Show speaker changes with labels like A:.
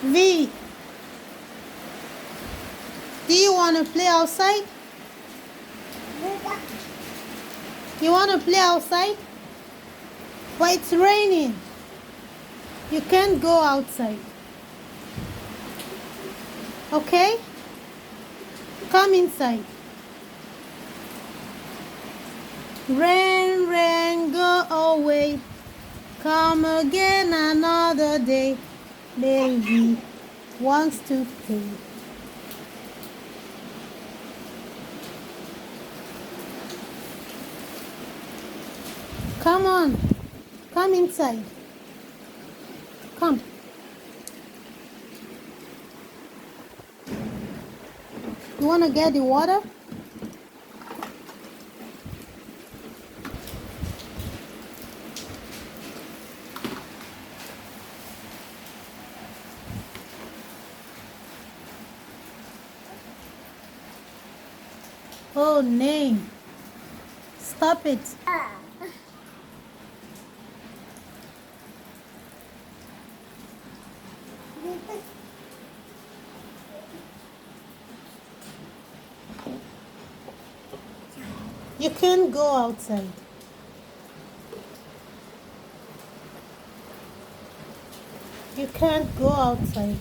A: V, do you want to play outside? You want to play outside? But it's raining. You can't go outside. Okay? Come inside. Rain, rain, go away. Come again another day. Baby wants to play. Come on. Come inside. Come. You want to get the water? Oh, name. Stop it. You can't go outside. You can't go outside.